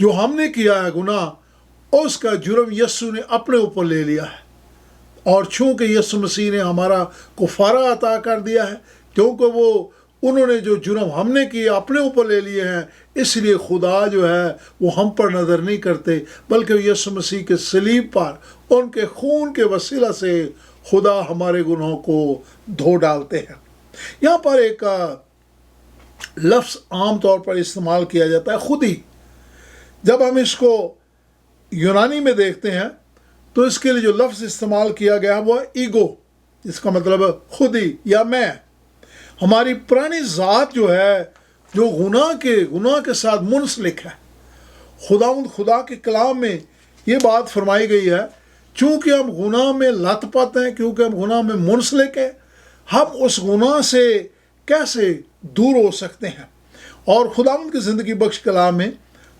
جو ہم نے کیا ہے گناہ، اس کا جرم یسوع نے اپنے اوپر لے لیا ہے، اور چونکہ یسوع مسیح نے ہمارا کفارہ عطا کر دیا ہے، کیونکہ انہوں نے جو جرم ہم نے کیے اپنے اوپر لے لیے ہیں، اس لیے خدا جو ہے وہ ہم پر نظر نہیں کرتے، بلکہ یسوع مسیح کے صلیب پر ان کے خون کے وسیلہ سے خدا ہمارے گناہوں کو دھو ڈالتے ہیں۔ یہاں پر ایک لفظ عام طور پر استعمال کیا جاتا ہے، خودی۔ جب ہم اس کو یونانی میں دیکھتے ہیں تو اس کے لیے جو لفظ استعمال کیا گیا ہے وہ ایگو، جس کا مطلب ہے خودی یا میں۔ ہماری پرانی ذات جو ہے، جو گناہ کے ساتھ منسلک ہے۔ خدا کے کلام میں یہ بات فرمائی گئی ہے، چونکہ ہم گناہ میں لت پت ہیں، کیونکہ ہم گناہ میں منسلک ہیں، ہم اس گناہ سے کیسے دور ہو سکتے ہیں۔ اور خداوند کی زندگی بخش کلام میں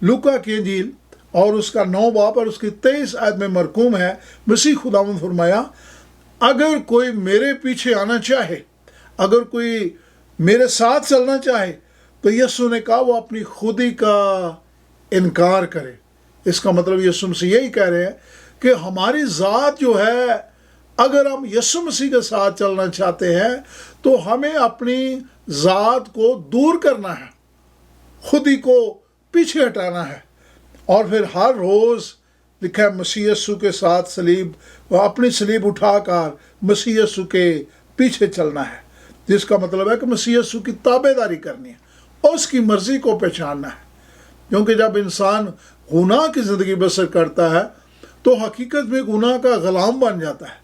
لوکا کی انجیل اور اس کا 9 باب اور اس کی 23 آیت میں مرقوم ہے، مسیح خداوند فرمایا، اگر کوئی میرے پیچھے آنا چاہے، اگر کوئی میرے ساتھ چلنا چاہے، تو یسوع نے کہا وہ اپنی خودی کا انکار کرے۔ اس کا مطلب یسوع مسیح یہی کہہ رہے ہیں کہ ہماری ذات جو ہے، اگر ہم یسوع مسیح کے ساتھ چلنا چاہتے ہیں تو ہمیں اپنی ذات کو دور کرنا ہے، خودی کو پیچھے ہٹانا ہے، اور پھر ہر روز لکھا ہے مسیح یسوع کے ساتھ اپنی صلیب اٹھا کر مسیح یسوع کے پیچھے چلنا ہے، جس کا مطلب ہے کہ مسیح یسوع کی تابع داری کرنی ہے اور اس کی مرضی کو پہچاننا ہے۔ کیونکہ جب انسان گناہ کی زندگی بسر کرتا ہے تو حقیقت میں گناہ کا غلام بن جاتا ہے،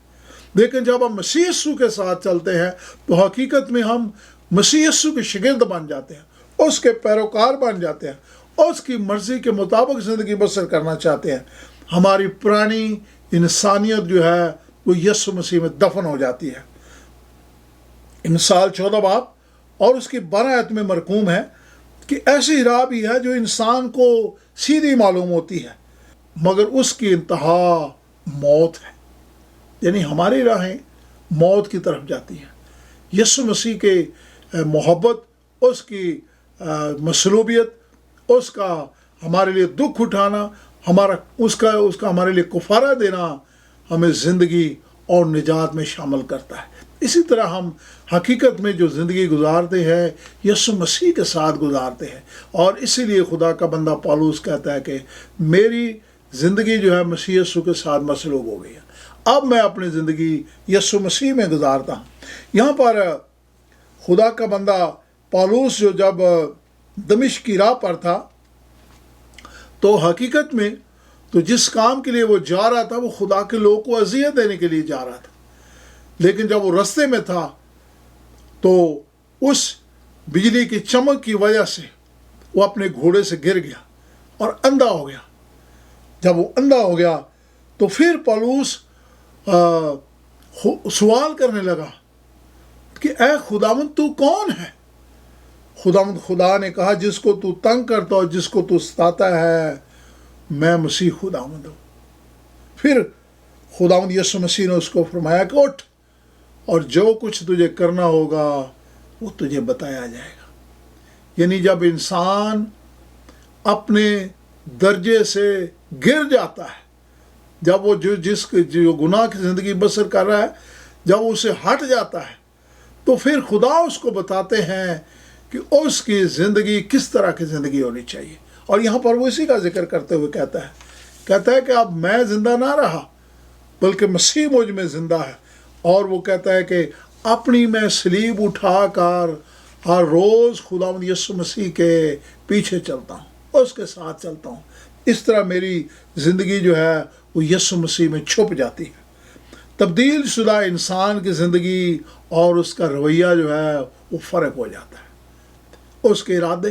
لیکن جب ہم مسیح یسوع کے ساتھ چلتے ہیں تو حقیقت میں ہم مسیح یسوع کے شاگرد بن جاتے ہیں، اس کے پیروکار بن جاتے ہیں، اور اس کی مرضی کے مطابق زندگی بسر کرنا چاہتے ہیں۔ ہماری پرانی انسانیت جو ہے وہ یسوع مسیح میں دفن ہو جاتی ہے۔ مثال 14 باب اور اس کی 12 آیت میں مرقوم ہے کہ ایسی راہ بھی ہے جو انسان کو سیدھی معلوم ہوتی ہے، مگر اس کی انتہا موت ہے۔ یعنی ہماری راہیں موت کی طرف جاتی ہیں۔ یسوع مسیح کے محبت، اس کی مصلوبیت، اس کا ہمارے لیے دکھ اٹھانا، اس کا ہمارے لیے کفارہ دینا ہمیں زندگی اور نجات میں شامل کرتا ہے۔ اسی طرح ہم حقیقت میں جو زندگی گزارتے ہیں یسوع مسیح کے ساتھ گزارتے ہیں، اور اسی لیے خدا کا بندہ پالوس کہتا ہے کہ میری زندگی جو ہے مسیح یسوع کے ساتھ مسلوب ہو گئی ہے، اب میں اپنی زندگی یسوع مسیح میں گزارتا ہوں۔ یہاں پر خدا کا بندہ پالوس جو جب دمشق کی راہ پر تھا تو حقیقت میں تو جس کام کے لیے وہ جا رہا تھا وہ خدا کے لوگوں کو اذیت دینے کے لیے جا رہا تھا، لیکن جب وہ رستے میں تھا تو اس بجلی کی چمک کی وجہ سے وہ اپنے گھوڑے سے گر گیا اور اندھا ہو گیا۔ جب وہ اندھا ہو گیا تو پھر پالوس سوال کرنے لگا کہ اے خداوند تو کون ہے؟ خدا نے کہا جس کو تو تنگ کرتا اور جس کو تو ستاتا ہے میں مسیح خداوند ہوں۔ پھر خداوند یسوع مسیح نے اس کو فرمایا کہ اٹھ اور جو کچھ تجھے کرنا ہوگا وہ تجھے بتایا جائے گا۔ یعنی جب انسان اپنے درجے سے گر جاتا ہے، جب وہ جو گناہ کی زندگی بسر کر رہا ہے، جب وہ اسے ہٹ جاتا ہے تو پھر خدا اس کو بتاتے ہیں کہ اس کی زندگی کس طرح کی زندگی ہونی چاہیے۔ اور یہاں پر وہ اسی کا ذکر کرتے ہوئے کہتا ہے کہ اب میں زندہ نہ رہا بلکہ مسیح مجھ میں زندہ ہے، اور وہ کہتا ہے کہ اپنی میں صلیب اٹھا کر ہر روز خداوند یسوع مسیح کے پیچھے چلتا ہوں، اس کے ساتھ چلتا ہوں۔ اس طرح میری زندگی جو ہے وہ یسوع مسیح میں چھپ جاتی ہے۔ تبدیل شدہ انسان کی زندگی اور اس کا رویہ جو ہے وہ فرق ہو جاتا ہے۔ اس کے ارادے،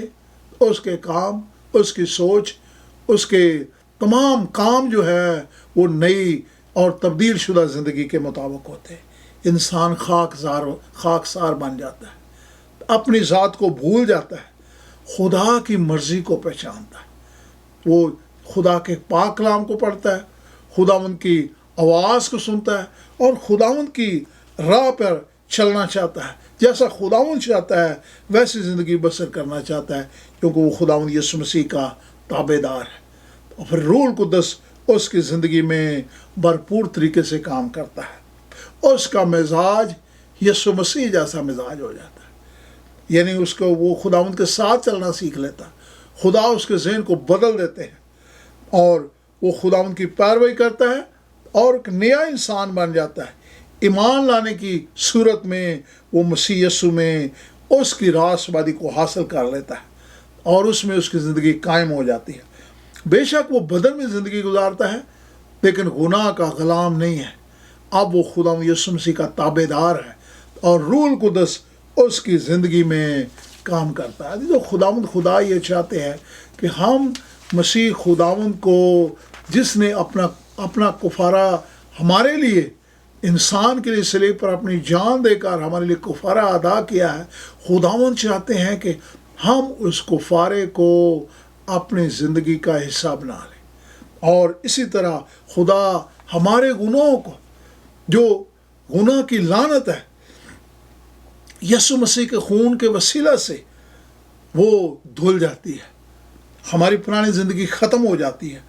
اس کے کام، اس کی سوچ، اس کے تمام کام جو ہے وہ نئی اور تبدیل شدہ زندگی کے مطابق ہوتے ہیں۔ انسان خاکسار بن جاتا ہے، اپنی ذات کو بھول جاتا ہے، خدا کی مرضی کو پہچانتا ہے، وہ خدا کے پاک کلام کو پڑھتا ہے، خداوند کی آواز کو سنتا ہے اور خداوند کی راہ پر چلنا چاہتا ہے۔ جیسا خداوند چاہتا ہے ویسی زندگی بسر کرنا چاہتا ہے، کیونکہ وہ خداوند یسوع مسیح کا تابع دار ہے۔ اور پھر روح القدس اس کی زندگی میں بھرپور طریقے سے کام کرتا ہے، اس کا مزاج یسوع مسیح جیسا مزاج ہو جاتا ہے، یعنی اس کو وہ خداوند کے ساتھ چلنا سیکھ لیتا ہے، خدا اس کے ذہن کو بدل دیتے ہیں اور وہ خداوند کی پیروی کرتا ہے اور ایک نیا انسان بن جاتا ہے۔ ایمان لانے کی صورت میں وہ مسیح یسوع میں اس کی راستبازی کو حاصل کر لیتا ہے اور اس میں اس کی زندگی قائم ہو جاتی ہے۔ بے شک وہ بدن میں زندگی گزارتا ہے لیکن گناہ کا غلام نہیں ہے، اب وہ خدا یسوع مسیح کا تابع دار ہے اور روح القدس اس کی زندگی میں کام کرتا ہے۔ تو خداوند خدا یہ چاہتے ہیں کہ ہم مسیح خداوند کو، جس نے اپنا کفارہ ہمارے لیے، انسان کے لیے صلیب پر اپنی جان دے کر ہمارے لیے کفارہ ادا کیا ہے، خداوند چاہتے ہیں کہ ہم اس کفارے کو اپنی زندگی کا حصہ بنا لیں، اور اسی طرح خدا ہمارے گناہوں کو، جو گناہ کی لعنت ہے، یسوع مسیح کے خون کے وسیلہ سے وہ دھل جاتی ہے، ہماری پرانی زندگی ختم ہو جاتی ہے۔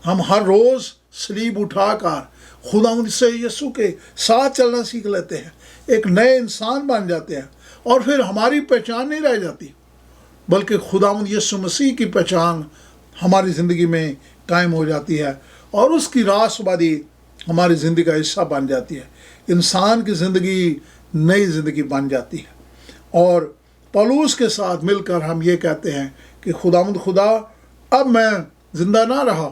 ہم ہر روز صلیب اٹھا کر خداوند سے یسوع کے ساتھ چلنا سیکھ لیتے ہیں، ایک نئے انسان بن جاتے ہیں، اور پھر ہماری پہچان نہیں رہ جاتی بلکہ خداوند یسوع مسیح کی پہچان ہماری زندگی میں قائم ہو جاتی ہے اور اس کی راستبازی ہماری زندگی کا حصہ بن جاتی ہے۔ انسان کی زندگی نئی زندگی بن جاتی ہے، اور پولس کے ساتھ مل کر ہم یہ کہتے ہیں کہ خداوند خدا، اب میں زندہ نہ رہا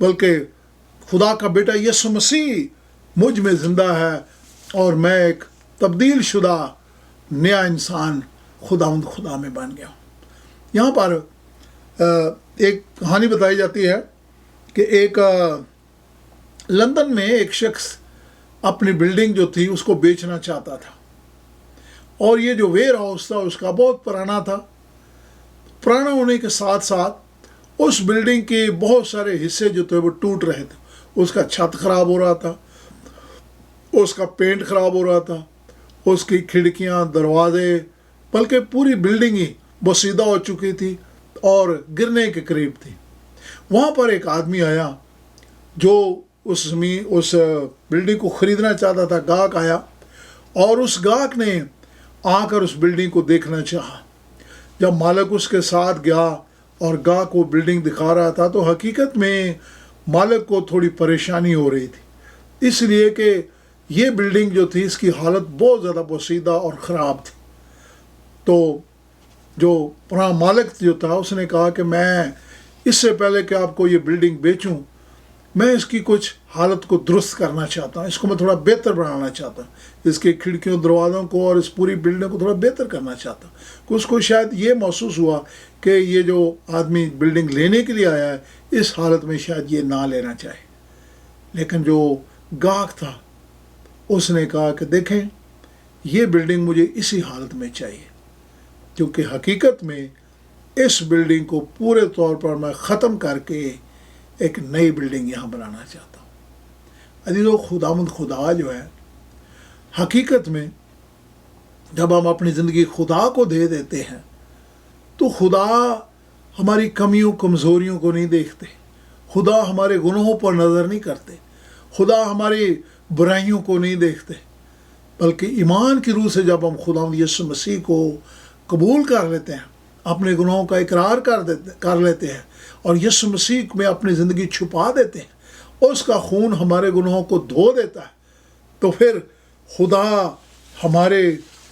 بلکہ خدا کا بیٹا یسوع مسیح مجھ میں زندہ ہے، اور میں ایک تبدیل شدہ نیا انسان خداوند خدا میں بن گیا ہوں۔ یہاں پر ایک کہانی بتائی جاتی ہے کہ ایک لندن میں ایک شخص اپنی بلڈنگ جو تھی اس کو بیچنا چاہتا تھا، اور یہ جو ویئر ہاؤس تھا اس کا بہت پرانا تھا۔ پرانا ہونے کے ساتھ ساتھ اس بلڈنگ کے بہت سارے حصے جو تھے وہ ٹوٹ رہے تھے، اس کا چھت خراب ہو رہا تھا، اس کا پینٹ خراب ہو رہا تھا، اس کی کھڑکیاں، دروازے، بلکہ پوری بلڈنگ ہی بوسیدہ ہو چکی تھی اور گرنے کے قریب تھی۔ وہاں پر ایک آدمی آیا جو اس بلڈنگ کو خریدنا چاہتا تھا، گاہک آیا، اور اس گاہک نے آ کر اس بلڈنگ کو دیکھنا چاہا۔ جب مالک اس کے ساتھ گیا اور گاہک کو بلڈنگ دکھا رہا تھا تو حقیقت میں مالک کو تھوڑی پریشانی ہو رہی تھی، اس لیے کہ یہ بلڈنگ جو تھی اس کی حالت بہت زیادہ بوسیدہ اور خراب تھی۔ تو جو پرانا مالک جو تھا اس نے کہا کہ میں اس سے پہلے کہ آپ کو یہ بلڈنگ بیچوں، میں اس کی کچھ حالت کو درست کرنا چاہتا ہوں، اس کو میں تھوڑا بہتر بنانا چاہتا ہوں، اس کی کھڑکیوں، دروازوں کو اور اس پوری بلڈنگ کو تھوڑا بہتر کرنا چاہتا ہوں۔ کہ اس کو شاید یہ محسوس ہوا کہ یہ جو آدمی بلڈنگ لینے کے لیے آیا ہے اس حالت میں شاید یہ نہ لینا چاہے، لیکن جو گاہک تھا اس نے کہا کہ دیکھیں یہ بلڈنگ مجھے اسی حالت میں چاہیے، کیونکہ حقیقت میں اس بلڈنگ کو پورے طور پر میں ختم کر کے ایک نئی بلڈنگ یہاں بنانا چاہتا ہوں۔ عزیزو، خداوند خدا جو ہے، حقیقت میں جب ہم اپنی زندگی خدا کو دے دیتے ہیں تو خدا ہماری کمیوں کمزوریوں کو نہیں دیکھتے، خدا ہمارے گناہوں پر نظر نہیں کرتے، خدا ہماری برائیوں کو نہیں دیکھتے، بلکہ ایمان کی روح سے جب ہم خداوند یسوع مسیح کو قبول کر لیتے ہیں، اپنے گناہوں کا اقرار کر لیتے ہیں اور یسوع مسیح میں اپنی زندگی چھپا دیتے ہیں، اس کا خون ہمارے گناہوں کو دھو دیتا ہے، تو پھر خدا ہمارے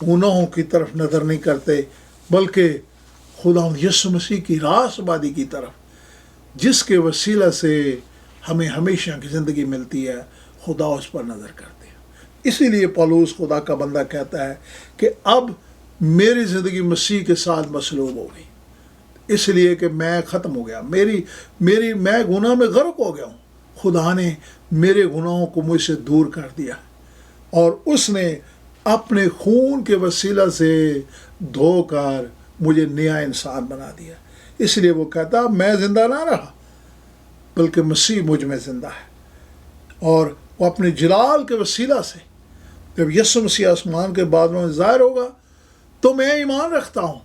گناہوں کی طرف نظر نہیں کرتے بلکہ خداوند یسوع مسیح کی راستبازی کی طرف، جس کے وسیلہ سے ہمیں ہمیشہ کی زندگی ملتی ہے، خدا اس پر نظر کرتے ہیں۔ اسی لیے پولس خدا کا بندہ کہتا ہے کہ اب میری زندگی مسیح کے ساتھ مصلوب ہو گئی، اس لیے کہ میں ختم ہو گیا، میں گناہ میں غرق ہو گیا ہوں، خدا نے میرے گناہوں کو مجھ سے دور کر دیا اور اس نے اپنے خون کے وسیلہ سے دھو کر مجھے نیا انسان بنا دیا۔ اس لیے وہ کہتا میں زندہ نہ رہا بلکہ مسیح مجھ میں زندہ ہے، اور وہ اپنے جلال کے وسیلہ سے جب یسوع مسیح آسمان کے بادلوں میں ظاہر ہوگا تو میں ایمان رکھتا ہوں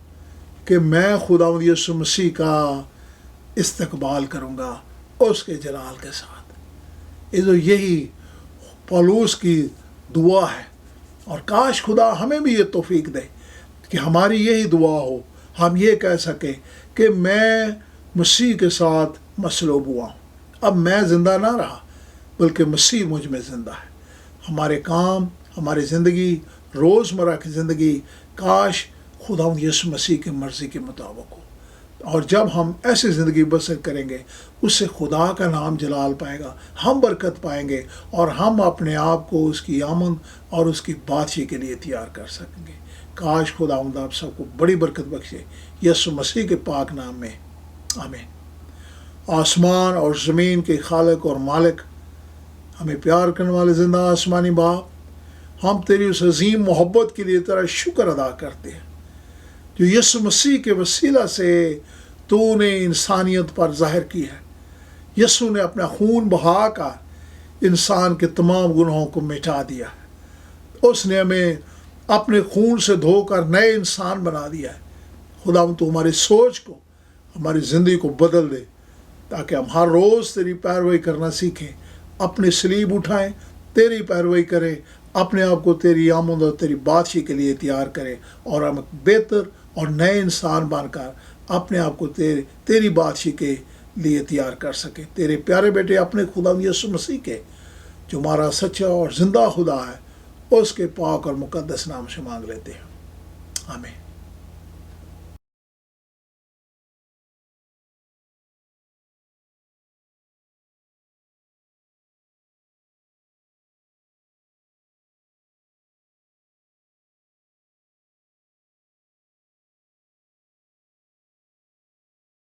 کہ میں خداوند یسوع مسیح کا استقبال کروں گا، اس کے جلال کے ساتھ۔ یہ تو یہی پولوس کی دعا ہے، اور کاش خدا ہمیں بھی یہ توفیق دے کہ ہماری یہی دعا ہو، ہم یہ کہہ سکیں کہ میں مسیح کے ساتھ مصلوب ہوا ہوں، اب میں زندہ نہ رہا بلکہ مسیح مجھ میں زندہ ہے۔ ہمارے کام، ہماری زندگی، روزمرہ کی زندگی کاش خداوند یسوع مسیح کی مرضی کے مطابق ہو، اور جب ہم ایسی زندگی بسر کریں گے اس سے خدا کا نام جلال پائے گا، ہم برکت پائیں گے، اور ہم اپنے آپ کو اس کی آمد اور اس کی بادشاہی کے لیے تیار کر سکیں گے۔ کاش خداوند آپ سب کو بڑی برکت بخشے یسوع مسیح کے پاک نام میں، آمین۔ آسمان اور زمین کے خالق اور مالک، ہمیں پیار کرنے والے زندہ آسمانی باپ، ہم تیری اس عظیم محبت کے لیے تیرا شکر ادا کرتے ہیں جو یسوع مسیح کے وسیلہ سے تو نے انسانیت پر ظاہر کی ہے۔ یسوع نے اپنا خون بہا کر انسان کے تمام گناہوں کو مٹا دیا ہے، اس نے ہمیں اپنے خون سے دھو کر نئے انسان بنا دیا ہے۔ خدا تو ہماری سوچ کو، ہماری زندگی کو بدل دے تاکہ ہم ہر روز تیری پیروی کرنا سیکھیں، اپنے صلیب اٹھائیں، تیری پیروی کریں، اپنے آپ کو تیری آمد اور تیری بادشاہی کے لیے تیار کریں، اور ہم ایک بہتر اور نئے انسان بن کر اپنے آپ کو تیری بادشاہی کے لیے تیار کر سکیں۔ تیرے پیارے بیٹے اپنے خدا یسوع مسیح کے، جو ہمارا سچا اور زندہ خدا ہے، اس کے پاک اور مقدس نام سے مانگ لیتے ہیں، آمین۔